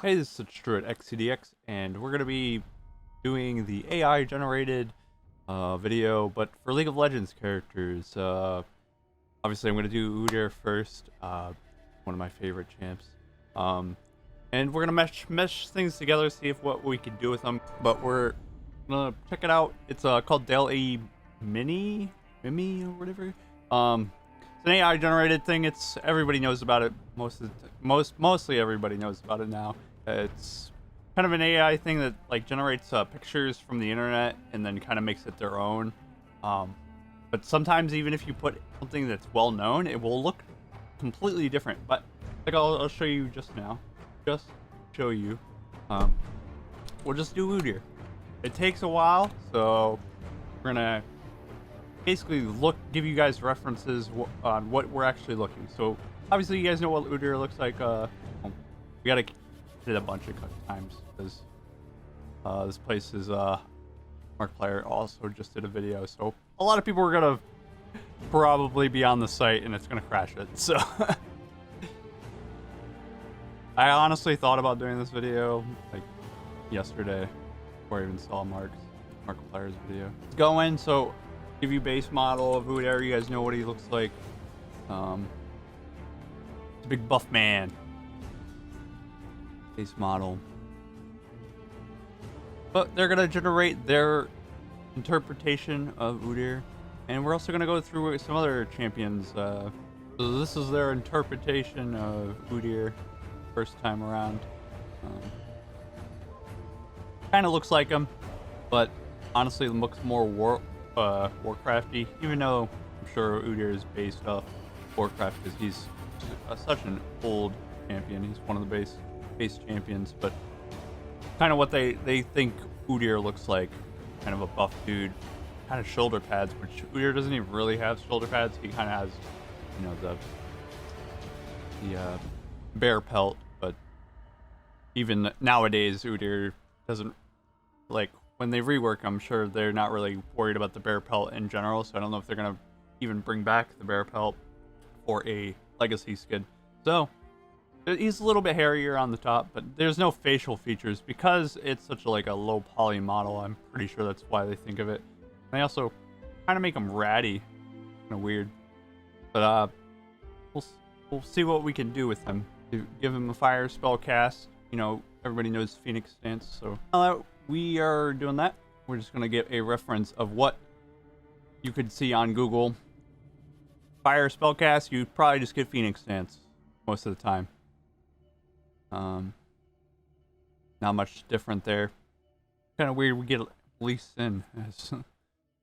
Hey, this is Drew at XCDX, and we're going to be doing the AI generated video, but for League of Legends characters. Obviously, I'm going to do Udyr first, one of my favorite champs. And we're going to mesh things together, see if what we can do with them. But we're going to check it out. It's called Dell A Mimi or whatever. It's an AI generated thing. It's everybody knows about it. Mostly everybody knows about it now. It's kind of an AI thing that like generates pictures from the internet and then kind of makes it their own. But sometimes even if you put something that's well known, it will look completely different. But like I'll show you just now. Just show you. We'll just do Udyr. It takes a while, so we're gonna basically give you guys references on what we're actually looking. So obviously you guys know what Udyr looks like. We gotta hit a bunch of times because this place is Markiplier also just did a video, so a lot of people are gonna probably be on the site and it's gonna crash it. So I honestly thought about doing this video like yesterday before I even saw Markiplier's video. Let's go in. So give you base model of Udyr. You guys know what he looks like. It's a big buff man. Base model. But they're gonna generate their interpretation of Udyr, and we're also gonna go through some other champions. So this is their interpretation of Udyr first time around. Kind of looks like him, but honestly it looks more Warcrafty, even though I'm sure Udyr is based off Warcraft because he's such an old champion. He's one of the base champions, but kind of what they think Udyr looks like, kind of a buff dude, kind of shoulder pads, which Udyr doesn't even really have shoulder pads. He kind of has, you know, the bear pelt, but even nowadays Udyr doesn't, like, when they rework, I'm sure they're not really worried about the bear pelt in general, so I don't know if they're gonna even bring back the bear pelt for a legacy skin. So he's a little bit hairier on the top, but there's no facial features because it's such a low poly model. I'm pretty sure that's why they think of it. And they also kind of make him ratty, kind of weird. But we'll see what we can do with him. Give him a fire spell cast. You know, everybody knows Phoenix stance, so now that we are doing that, we're just gonna get a reference of what you could see on Google. Fire spellcast, you probably just get Phoenix stance most of the time. Not much different there. Kind of weird we get Lee Sin as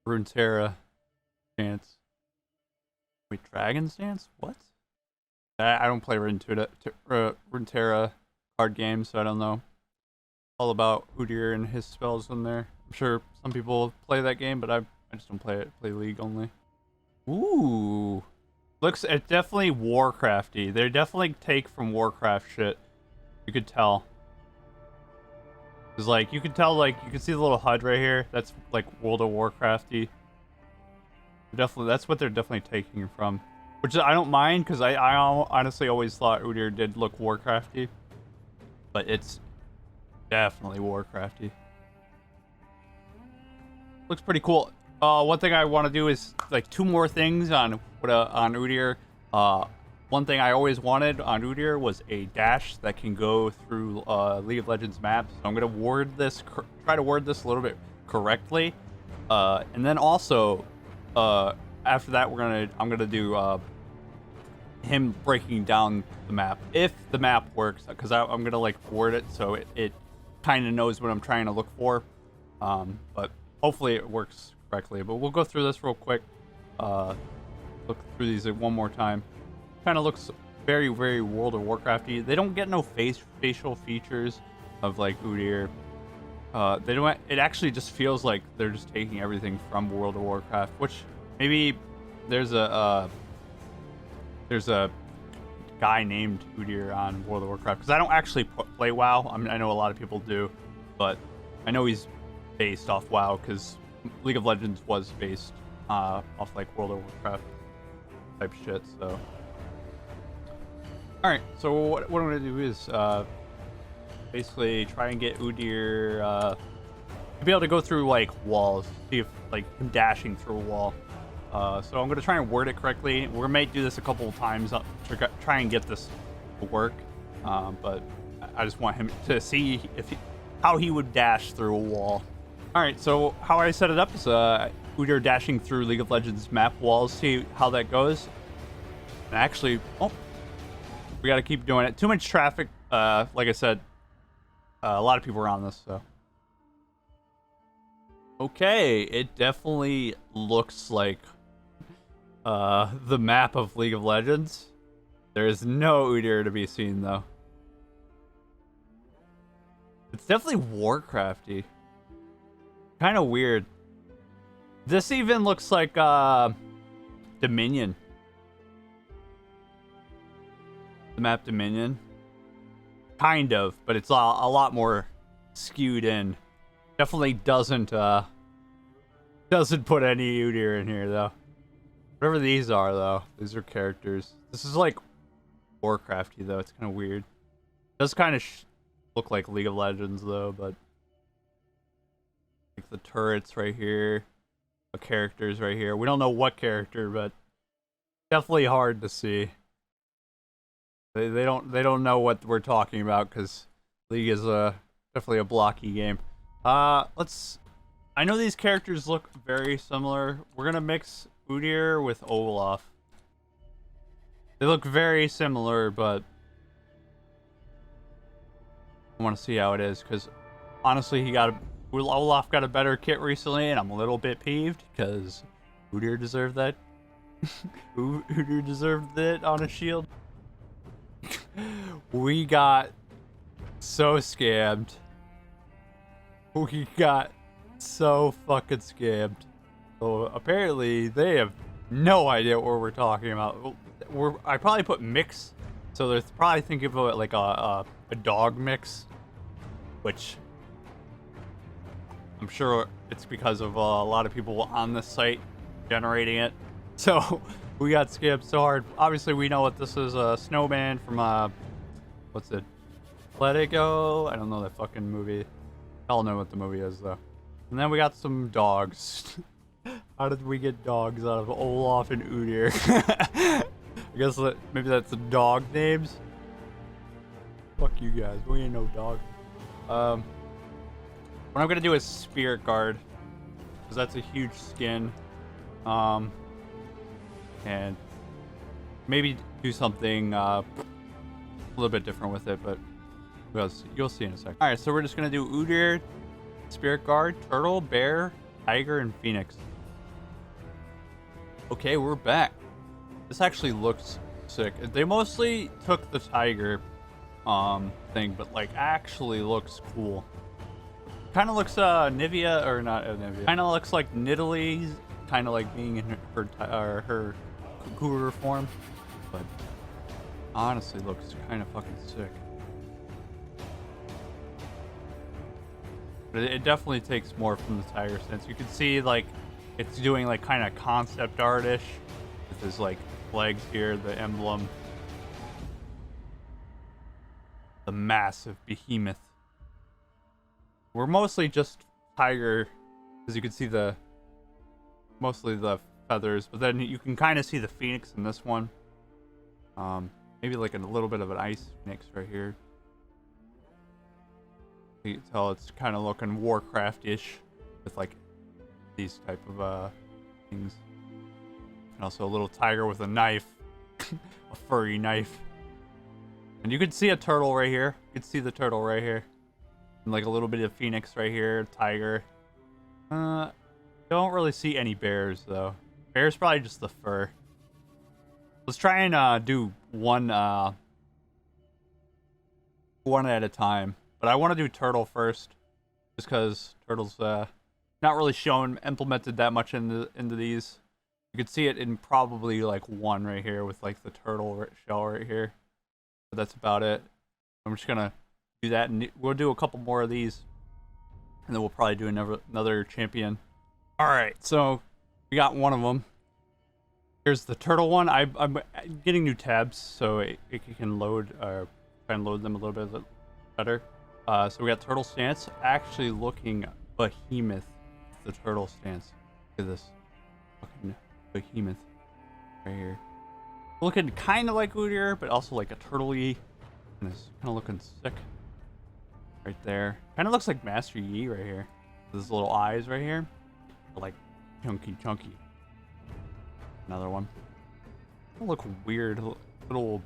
Runeterra stance. Wait, Dragon stance? What? I don't play Runeterra card games, so I don't know all about Udyr and his spells in there. I'm sure some people play that game, but I just don't play it. Play League only. Ooh, looks it's definitely Warcrafty. They definitely take from Warcraft shit. You could tell. Cause like you could tell, like you can see the little HUD right here. That's like World of Warcrafty. Definitely, that's what they're definitely taking from. Which I don't mind, because I honestly always thought Udyr did look Warcrafty, but it's definitely Warcrafty. Looks pretty cool. One thing I want to do is like two more things on Udyr. One thing I always wanted on Udyr was a dash that can go through League of Legends maps. So I'm gonna try to word this a little bit correctly, and then also after that I'm gonna do him breaking down the map if the map works, because I'm gonna like word it so it kind of knows what I'm trying to look for, but hopefully it works correctly. But we'll go through this real quick, look through these one more time. Kind of looks very, very World of Warcrafty. They don't get no facial features of like Udyr. They don't. It actually just feels like they're just taking everything from World of Warcraft, which maybe there's a guy named Udyr on World of Warcraft, because I don't actually play WoW. I mean, I know a lot of people do, but I know he's based off WoW because League of Legends was based off like World of Warcraft type shit. So, all right. So what I'm gonna do is basically try and get Udyr to be able to go through like walls, see if like him dashing through a wall. So I'm gonna try and word it correctly. We might do this a couple of times to try and get this to work, but I just want him to see how he would dash through a wall. All right, so how I set it up is Udyr dashing through League of Legends map walls. See how that goes. And actually, oh, we got to keep doing it. Too much traffic. Like I said, a lot of people are on this, so. Okay, it definitely looks like the map of League of Legends. There is no Udyr to be seen, though. It's definitely Warcrafty. Kind of weird. This even looks like Dominion. The map Dominion. Kind of, but it's a lot more skewed in. Definitely doesn't put any Udyr in here, though. Whatever these are, though. These are characters. This is like Warcrafty, though. It's kind of weird. It does kind of look like League of Legends, though, but like the turrets right here, the characters right here. We don't know what character, but definitely hard to see. They don't know what we're talking about because League is definitely a blocky game. I know these characters look very similar. We're gonna mix Udyr with Olaf. They look very similar, but I want to see how it is because honestly, Olaf got a better kit recently, and I'm a little bit peeved because Udyr deserved that. Udyr deserved it on a shield. We got so scammed. We got so fucking scammed. So apparently they have no idea what we're talking about. I probably put mix, so they're probably thinking of it like a dog mix, which I'm sure it's because of a lot of people on this site generating it. So we got scammed so hard. Obviously, we know what this is. A snowman from what's it? Let It Go. I don't know that fucking movie. I'll know what the movie is though. And then we got some dogs. How did we get dogs out of Olaf and Udyr? I guess maybe that's the dog names. Fuck you guys. We ain't no dog. What I'm gonna do is Spirit Guard, because that's a huge skin. And maybe do something a little bit different with it, but you'll see in a second. All right, so we're just gonna do Udyr, Spirit Guard, Turtle, Bear, Tiger, and Phoenix. Okay, we're back. This actually looks sick. They mostly took the Tiger thing, but like actually looks cool. Kind of looks Nivea, or not Nivea. Kind of looks like Nidalee, kind of like being in her cougar form, but honestly looks kind of fucking sick. But it definitely takes more from the Tiger sense. You can see like it's doing like kind of concept artish with his like legs here, the emblem, the massive behemoth. We're mostly just Tiger, as you can see mostly the feathers, but then you can kind of see the Phoenix in this one. Maybe like a little bit of an ice Phoenix right here. You can tell it's kind of looking Warcraft-ish with like these type of things. And also a little tiger with a knife, a furry knife. And you can see a turtle right here. You can see the turtle right here. And like a little bit of Phoenix right here, tiger. Don't really see any bears though. Bears probably just the fur. Let's try and do one at a time. But I want to do turtle first, just because turtle's not really shown implemented that much into these. You could see it in probably like one right here with like the turtle shell right here. But that's about it. I'm just gonna do that, and we'll do a couple more of these, and then we'll probably do another champion. All right, so we got one of them. Here's the turtle one. I'm getting new tabs, so it can load, try and load them a little bit better. So we got turtle stance, actually looking behemoth. The turtle stance. Look at this, fucking behemoth right here. Looking kind of like Udyr, but also like a turtle-y. And it's kind of looking sick right there. Kind of looks like Master Yi right here. His little eyes right here are like chunky. Another one. They look weird, little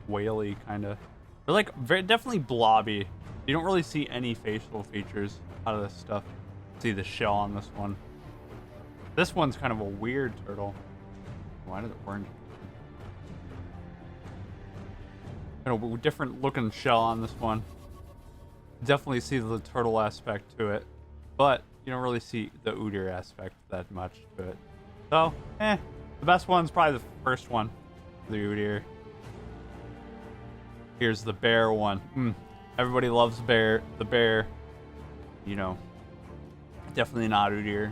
whaley kind of. They're like definitely blobby. You don't really see any facial features out of this stuff. See the shell on this one. This one's kind of a weird turtle. Why did it orange? Kind of different looking shell on this one. Definitely see the turtle aspect to it, but you don't really see the Udyr aspect that much to it. So, the best one's probably the first one, the Udyr. Here's the bear one. Everybody loves the bear. You know, definitely not Udyr.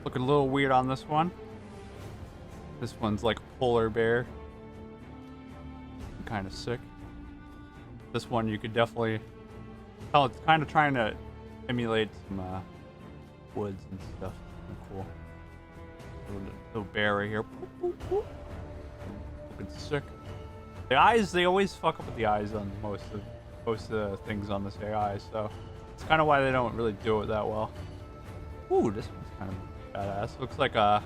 Looking a little weird on this one. This one's like a polar bear. Kind of sick. This one you could definitely tell it's kind of trying to emulate some woods and stuff. Cool. Little bear right here. Looking sick. The eyes, they always fuck up with the eyes on most of the things on this AI, so it's kind of why they don't really do it that well. Ooh, this one's kind of badass. Looks like it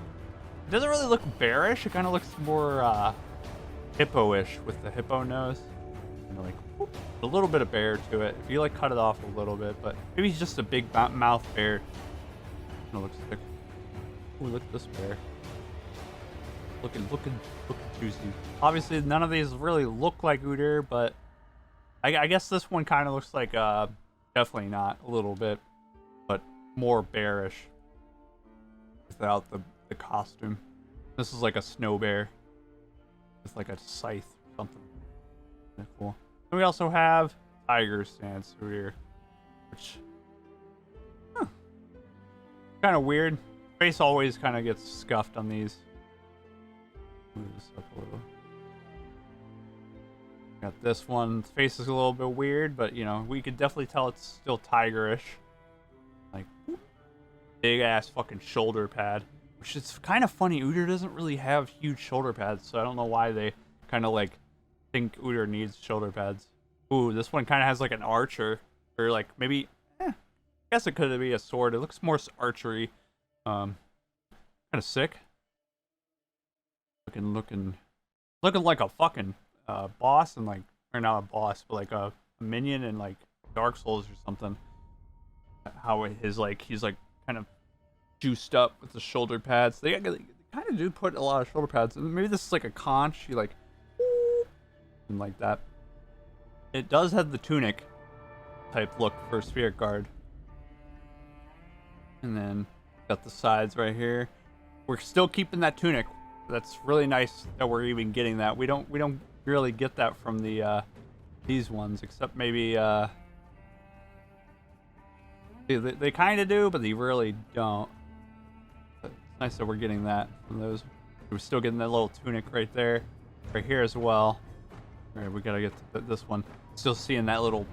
doesn't really look bearish. It kind of looks more hippo-ish with the hippo nose. And like whoop, a little bit of bear to it. If you like cut it off a little bit, but maybe he's just a big mouth bear. It looks sick. Ooh, look at this bear. Looking juicy. Obviously, none of these really look like Udyr, but I guess this one kind of looks like definitely not a little bit, but more bearish without the costume. This is like a snow bear. It's like a scythe or something. Kind of cool. And we also have tiger stance here, which kind of weird. Face always kind of gets scuffed on these. Move this up a little. Got this one. The face is a little bit weird, but you know, we could definitely tell it's still tigerish. Like big ass fucking shoulder pad. Which is kind of funny. Udyr doesn't really have huge shoulder pads, so I don't know why they kind of like think Udyr needs shoulder pads. Ooh, this one kind of has like an archer, or like maybe, I guess it could be a sword. It looks more archery. Kind of sick. Looking like a fucking boss, and like, or not a boss, but like a minion in like Dark Souls or something. How his like he's like kind of juiced up with the shoulder pads. They kind of do put a lot of shoulder pads. Maybe this is like a conch. You like, and like that. It does have the tunic type look for Spirit Guard. And then got the sides right here. We're still keeping that tunic. That's really nice that we're even getting that. We don't really get that from the these ones, except maybe they kind of do, but they really don't. But it's nice that we're getting that from those. We're still getting that little tunic right there, right here as well. All right, we gotta get to this one. Still seeing that little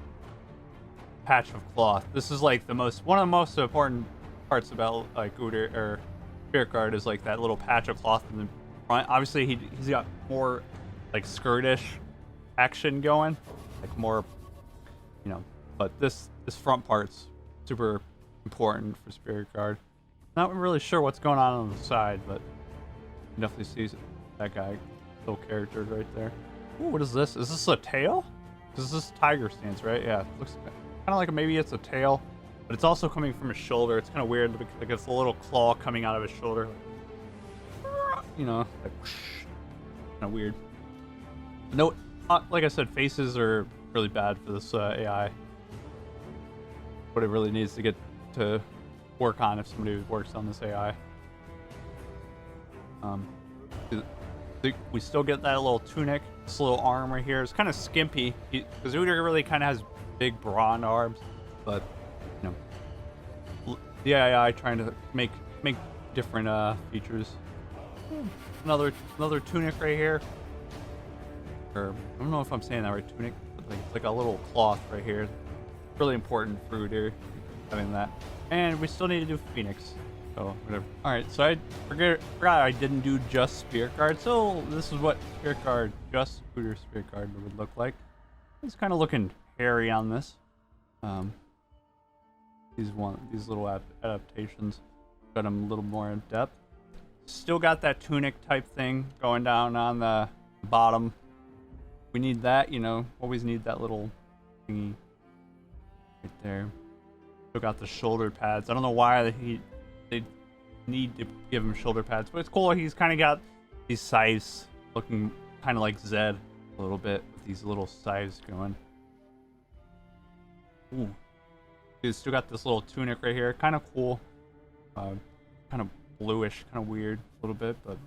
patch of cloth. This is like one of the most important parts about like Udyr or Spirit Guard is like that little patch of cloth in the front. Obviously, he's got more like skirtish action going, like more, you know. But this front part's super important for Spirit Guard. Not really sure what's going on the side, but you definitely see that guy, little character right there. Ooh, what is this? Is this a tail? This is tiger stance, right? Yeah, it looks kind of like maybe it's a tail, but it's also coming from his shoulder. It's kind of weird, like it's a little claw coming out of his shoulder. You know, like kind of weird. No, like I said, faces are really bad for this AI. What it really needs to get to work on if somebody works on this AI. We still get that little tunic, this little arm right here. It's kind of skimpy because Udyr really kind of has big brawn arms, but you know, the AI trying to make different features. Another tunic right here. Or I don't know if I'm saying that right. Tunic. Like it's like a little cloth right here. Really important for Udyr having that. And we still need to do Phoenix. So whatever. Alright, so I forgot I didn't do just Spirit Guard. So this is what Spirit Guard, just Udyr Spirit Guard would look like. It's kind of looking hairy on this. These little adaptations got them a little more in depth. Still got that tunic type thing going down on the bottom. We need that, you know, always need that little thingy right there. Still got the shoulder pads. I don't know why they need to give him shoulder pads, but it's cool. He's kind of got these scythes looking kind of like Zed a little bit with these little scythes going. Ooh. He's still got this little tunic right here. Kind of cool. Kind of bluish, kind of weird a little bit, but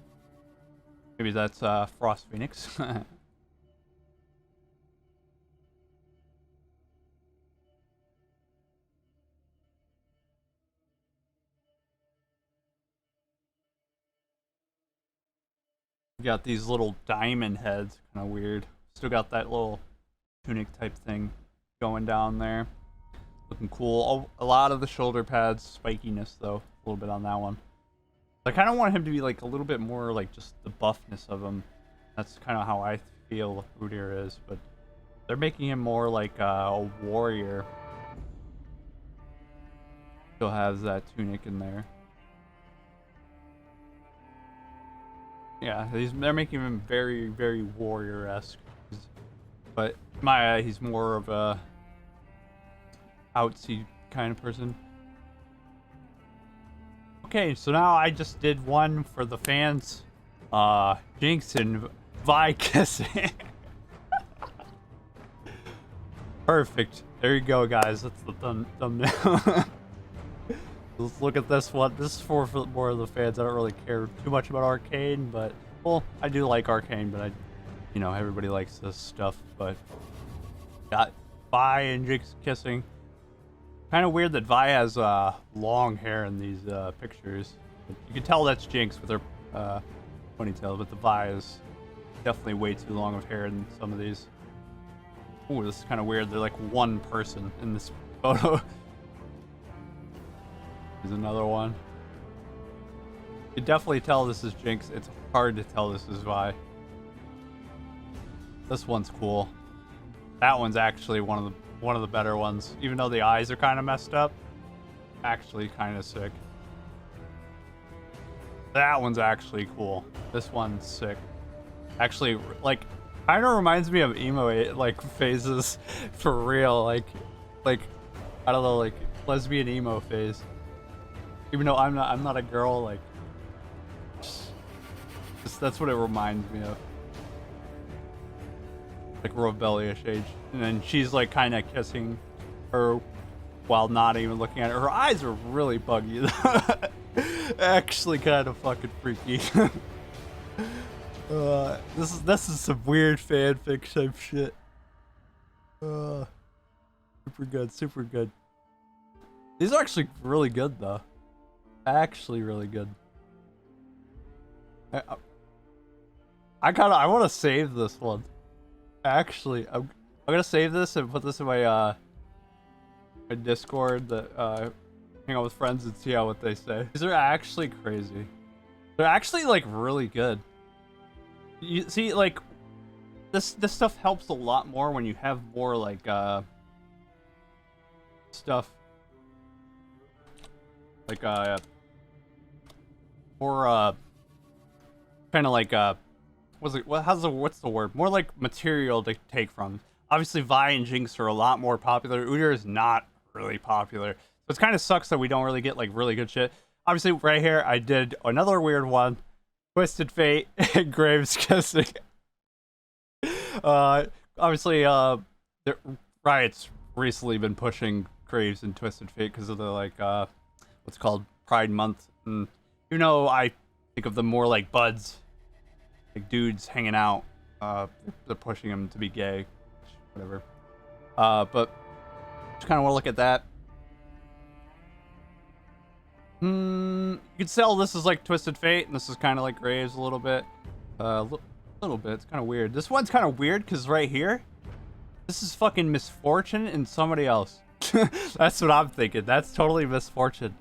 maybe that's Frost Phoenix. Got these little diamond heads, kind of weird. Still got that little tunic type thing going down there. Looking cool. A lot of the shoulder pads, spikiness though, a little bit on that one. I kind of want him to be like a little bit more like just the buffness of him. That's kind of how I feel Udyr is, but they're making him more like a warrior. Still has that tunic in there. Yeah, they're making him very, very warrior-esque. But in my eye, he's more of a outsy kind of person. Okay, so now I just did one for the fans. Jinx and Vi kissing. Perfect. There you go, guys. That's the thumbnail. Let's look at this one. This is for more of the fans. I don't really care too much about Arcane, but well, I do like Arcane, but you know, everybody likes this stuff. But got Vi and Jinx kissing. Kind of weird that Vi has long hair in these pictures. You can tell that's Jinx with her ponytail, but the Vi is definitely way too long of hair in some of these. Ooh, this is kind of weird. They're like one person in this photo. Here's another one. You can definitely tell this is Jinx. It's hard to tell this is Vi. This one's cool. That one's actually one of the better ones. Even though the eyes are kind of messed up, actually kind of sick. That one's actually cool. This one's sick. Actually, like, kind of reminds me of emo like phases for real. Like I don't know, like lesbian emo phase. Even though I'm not a girl, like, just that's what it reminds me of. Like rebellious age, and then she's like kind of kissing her while not even looking at her. Her eyes are really buggy. Actually, kind of fucking freaky. This is some weird fanfic type shit. Super good, super good. These are actually really good though. Actually, really good. I want to save this one. Actually, I'm gonna save this and put this in my my Discord that hang out with friends and see what they say. These are actually crazy. They're actually like really good. You see, like this stuff helps a lot more when you have more like stuff like more kind of like what's the word? More like material to take from. Obviously, Vi and Jinx are a lot more popular. Udyr is not really popular, so it kind of sucks that we don't really get like really good shit. Obviously, right here I did another weird one: Twisted Fate and Graves kissing. Obviously, Riot's recently been pushing Graves and Twisted Fate because of the like what's called Pride Month, and even though I think of them more like buds. Like dudes hanging out, they're pushing him to be gay, whatever. But just kind of want to look at that. You could tell this is like Twisted Fate, and this is kind of like Graves a little bit. Little bit. It's kind of weird. This one's kind of weird because right here, This is fucking misfortune in somebody else. That's what I'm thinking. That's totally misfortune.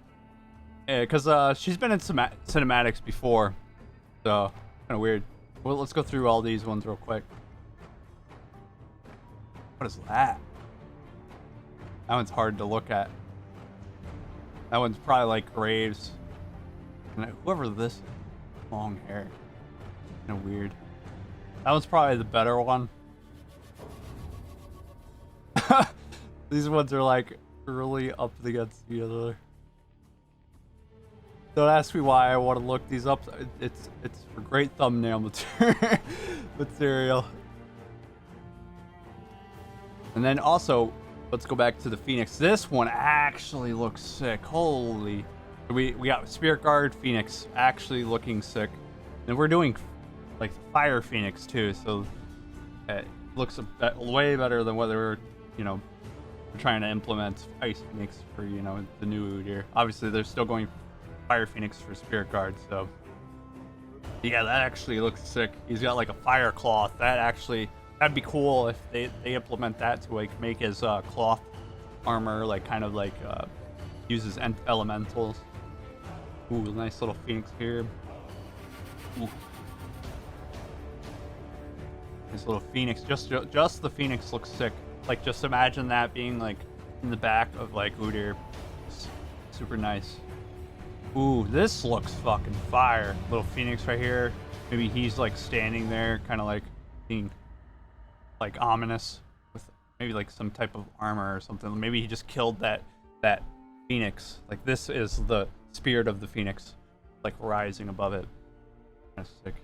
Yeah, because she's been in cinematics before. So, kind of weird. Well, let's go through all these ones real quick. What is that? That one's hard to look at. That one's probably like Graves. And whoever this is, long hair. Kind of weird. That one's probably the better one. These ones are like really up against the other. Don't ask me why I want to look these up. It's for great thumbnail material. And then also, let's go back to the Phoenix. This one actually looks sick. Holy. We got Spirit Guard Phoenix actually looking sick. And we're doing like Fire Phoenix too, so it looks way better than what they were, you know, trying to implement Ice Phoenix for, you know, the new Udyr. Obviously, they're still going Fire Phoenix for Spirit Guard, so yeah, that actually looks sick. He's got like a fire cloth. That'd be cool if they implement that to like make his cloth armor like kind of like uses elementals. Ooh, nice little Phoenix here. Ooh. This little Phoenix, just the Phoenix looks sick. Like, just imagine that being like in the back of like Udyr. Super nice. Ooh, this looks fucking fire. Little Phoenix right here. Maybe he's like standing there, kind of like being like ominous with maybe like some type of armor or something. Maybe he just killed that Phoenix. Like, this is the spirit of the Phoenix, like rising above it. Kind of sick.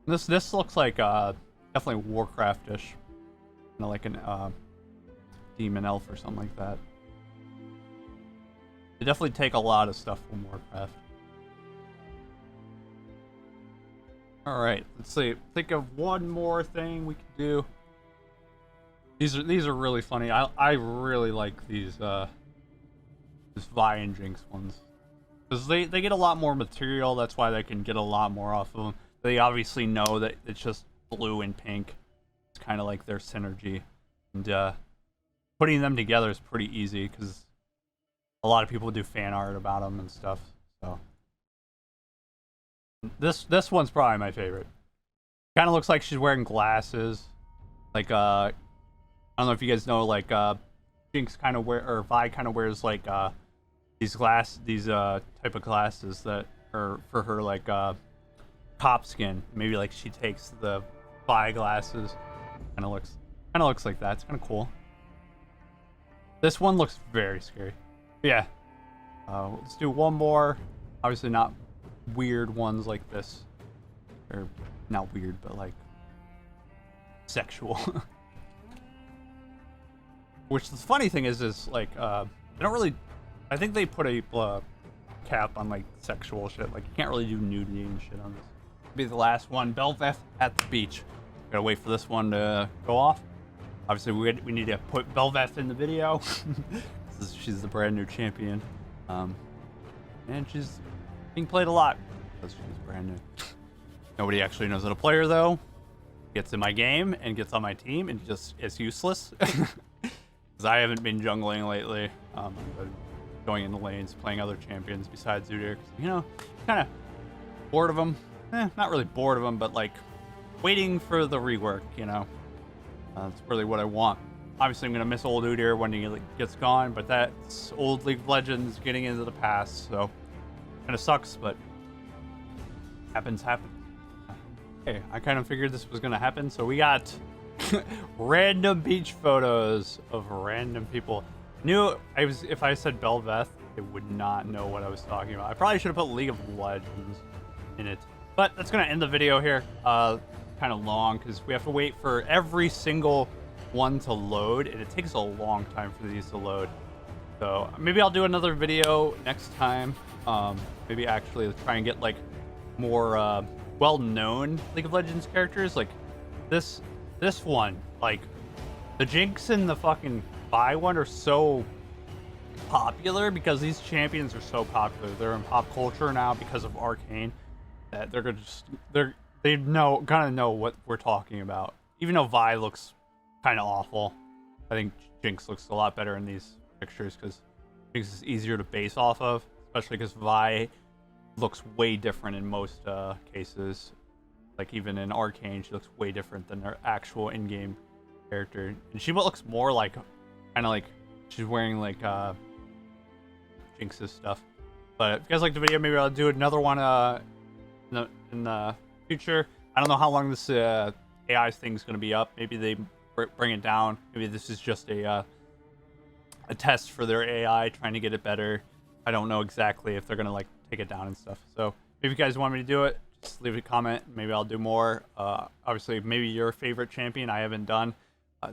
This looks like definitely Warcraft-ish, you know, like an demon elf or something like that. They definitely take a lot of stuff from Warcraft. All right, let's see. Think of one more thing we could do. These are really funny. I really like these Vi and Jinx ones, because they get a lot more material. That's why they can get a lot more off of them. They obviously know that it's just blue and pink. It's kind of like their synergy, and putting them together is pretty easy because a lot of people do fan art about them and stuff. So this one's probably my favorite. Kind of looks like she's wearing glasses. Like I don't know if you guys know, like Jinx kind of Vi kind of wears like these type of glasses that are for her like cop skin. Maybe like she takes the Vi glasses. Kind of looks like that. It's kind of cool. This one looks very scary. But yeah. Let's do one more. Obviously not weird ones like this. Or not weird, but like sexual. Which the funny thing is like they don't really. I think they put a cap on like sexual shit. Like, you can't really do nudity and shit on this. Be the last one. Belveth at the beach. Gotta wait for this one to go off. Obviously, we need to put Belveth in the video. She's the brand new champion, and she's being played a lot because she's brand new. Nobody actually knows how to play her though. Gets in my game and gets on my team and just is useless. Because I haven't been jungling lately. I've been going in the lanes, playing other champions besides Udyr. You know, kind of bored of them. Not really bored of them, but like waiting for the rework, you know. That's really what I want. Obviously, I'm going to miss old Udyr when he gets gone, but that's old League of Legends getting into the past, so kind of sucks, but happens. Okay, I kind of figured this was going to happen, so we got random beach photos of random people. If I said Belveth, they would not know what I was talking about. I probably should have put League of Legends in it. But that's going to end the video here. Kind of long because we have to wait for every single one to load, and it takes a long time for these to load. So maybe I'll do another video next time. Maybe actually try and get like more well-known League of Legends characters. Like this one, like the Jinx and the fucking Vi one are so popular because these champions are so popular. They're in pop culture now because of Arcane. That they kind of know what we're talking about. Even though Vi looks kind of awful, I think Jinx looks a lot better in these pictures because Jinx is easier to base off of, especially because Vi looks way different in most cases. Like even in Arcane, she looks way different than her actual in-game character, and she looks more like kind of like she's wearing like Jinx's stuff. But if you guys like the video, maybe I'll do another one in the future. I don't know how long this AI thing's gonna be up. Maybe they bring it down. Maybe this is just a test for their AI, trying to get it better. I don't know exactly if they're gonna like take it down and stuff. So if you guys want me to do it, just leave a comment. Maybe I'll do more. Obviously, maybe your favorite champion I haven't done.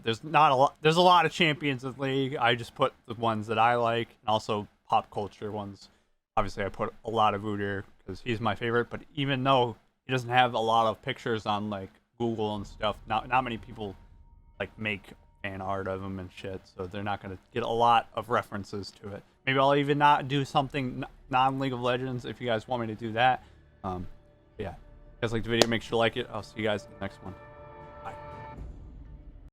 There's not a lot. There's a lot of champions in the league. I just put the ones that I like, and also pop culture ones. Obviously, I put a lot of Udyr because he's my favorite. But even though he doesn't have a lot of pictures on like Google and stuff, not many people like make fan art of him and shit. So they're not gonna get a lot of references to it. Maybe I'll even not do something non-League of Legends if you guys want me to do that. Yeah. If you guys like the video, make sure to like it. I'll see you guys in the next one.